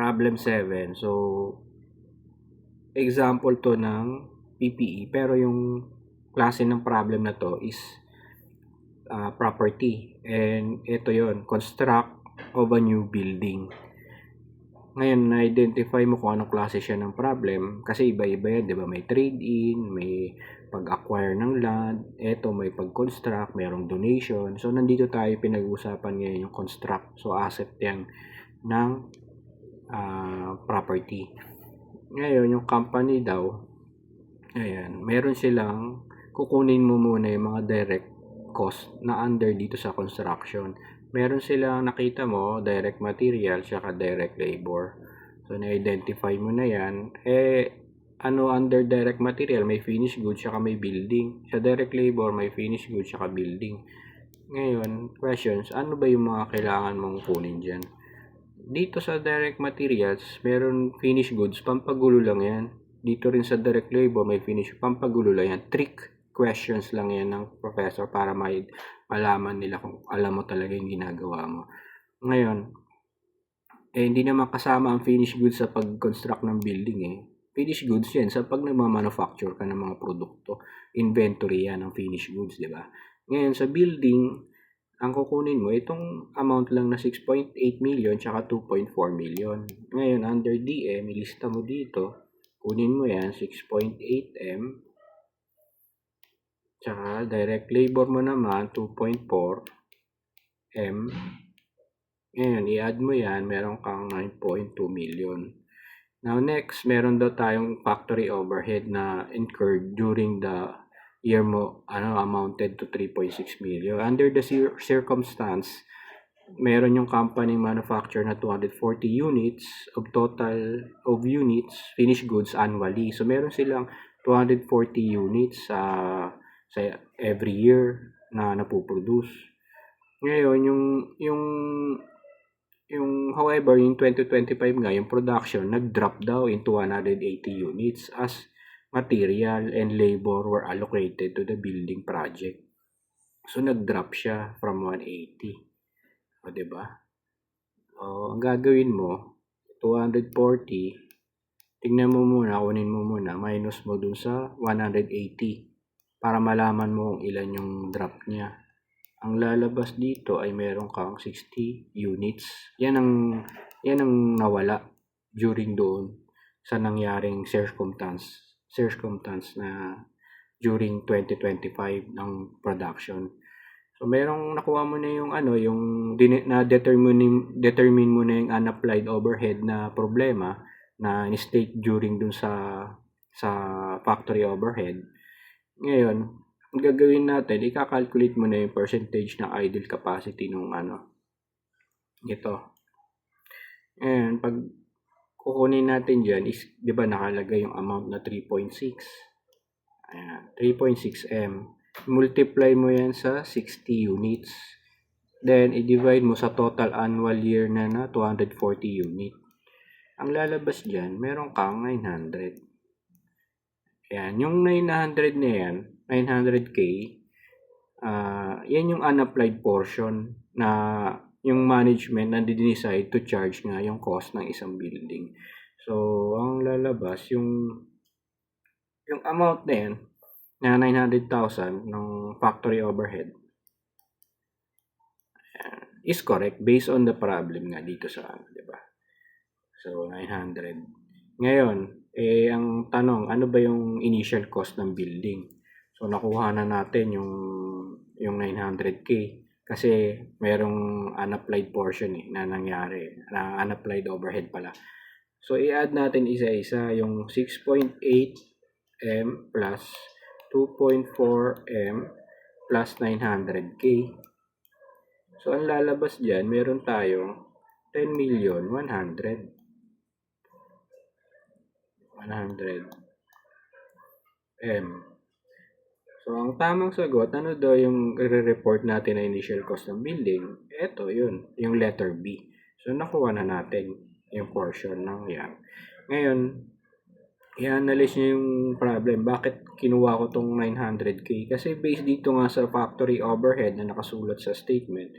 Problem 7. So, example to ng PPE. Pero yung klase ng problem na to is property. And ito yon, construct of a new building. Ngayon, na-identify mo kung anong klase siya ng problem. Kasi iba-iba yan, di ba? May trade-in, may pag-acquire ng land, eto may pag-construct, mayroong donation. So, nandito tayo pinag-uusapan ngayon yung construct. So, asset yan ng property. Ngayon, yung company daw, ayan, meron silang, kukunin mo muna yung mga direct cost na under dito sa construction. Meron silang nakita mo, direct material, saka direct labor. So, na-identify mo na yan. Ano under direct material? May finished goods, saka may building. Sa direct labor, may finished goods, saka building. Ngayon, questions, ano ba yung mga kailangan mong kunin dyan? Dito sa direct materials, meron finished goods, pampagulo lang yan. Dito rin sa direct labor, may finished, pampagulo lang yan. Trick questions lang yan ng professor para malaman nila kung alam mo talaga yung ginagawa mo. Ngayon, hindi naman kasama ang finished goods sa pag-construct ng building Finished goods yan sa pag nagmamanufacture ka ng mga produkto. Inventory yan ng finished goods, di ba? Ngayon, sa building, ang kukunin mo, itong amount lang na 6.8 million tsaka 2.4 million. Ngayon, under DM, ilista mo dito, kunin mo yan, 6.8 M, tsaka direct labor mo naman 2.4 M. Ngayon, i-add mo yan, meron kang 9.2 million. Now next, meron daw tayong factory overhead na incurred during the year mo, amounted to 3.6 million. Under the circumstance, meron yung company manufacture na 240 units of total of units, finished goods annually. So meron silang 240 units sa every year na napoproduce. Ngayon, however, yung 2025 nga, yung production, nag-drop daw into 180 units as material and labor were allocated to the building project. So, nag-drop siya from 180. O, diba? O, ang gagawin mo, 240, tingnan mo muna, kunin mo muna, minus mo dun sa 180 para malaman mo kung ilan yung drop niya. Ang lalabas dito ay meron kang 60 units. Yan ang nawala during doon sa nangyaring circumstance na during 2025 ng production. So merong nakuha mo na yung determine mo na yung unapplied overhead na problema na ni-state during dun sa factory overhead. Ngayon, ang gagawin natin, i-calculate mo na yung percentage ng idle capacity nung ito. And pag kukunin natin dyan is, di ba nakalagay yung amount na 3.6. Ayan, 3.6 M. Multiply mo yan sa 60 units. Then, i-divide mo sa total annual year na 240 unit. Ang lalabas dyan, meron kang 900. Ayan, yung 900 na yan, 900K, yan yung unapplied portion na yung management na decide to charge nga yung cost ng isang building. So, ang lalabas, yung amount na yan, na 900,000 ng factory overhead, is correct based on the problem nga dito sa diba? So, 900. Ngayon, ang tanong, ano ba yung initial cost ng building? So, nakuha na natin yung 900K kasi merong unapplied portion na nangyari, na unapplied overhead pala. So, i-add natin isa-isa yung 6.8 M plus 2.4 M plus 900K. So, ang lalabas dyan, meron tayong 10,100,000. 100 M. So, ang tamang sagot, ano daw yung i-report natin na initial cost ng building? Ito, yun, yung letter B. So, nakuha na natin yung portion ng yan. Ngayon, i-analyze nyo yung problem. Bakit kinuha ko tong 900K? Kasi based dito nga sa factory overhead na nakasulat sa statement,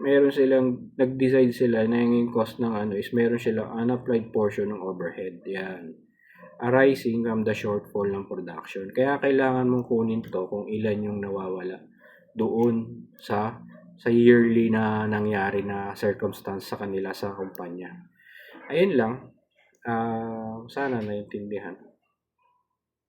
meron silang nag-decide sila na yung cost ng ano is meron silang unapplied portion ng overhead. Yan. Arising from the shortfall ng production. Kaya kailangan mong kunin to kung ilan yung nawawala doon sa yearly na nangyari na circumstance sa kanila sa kumpanya. Ayun lang. Sana naintindihan.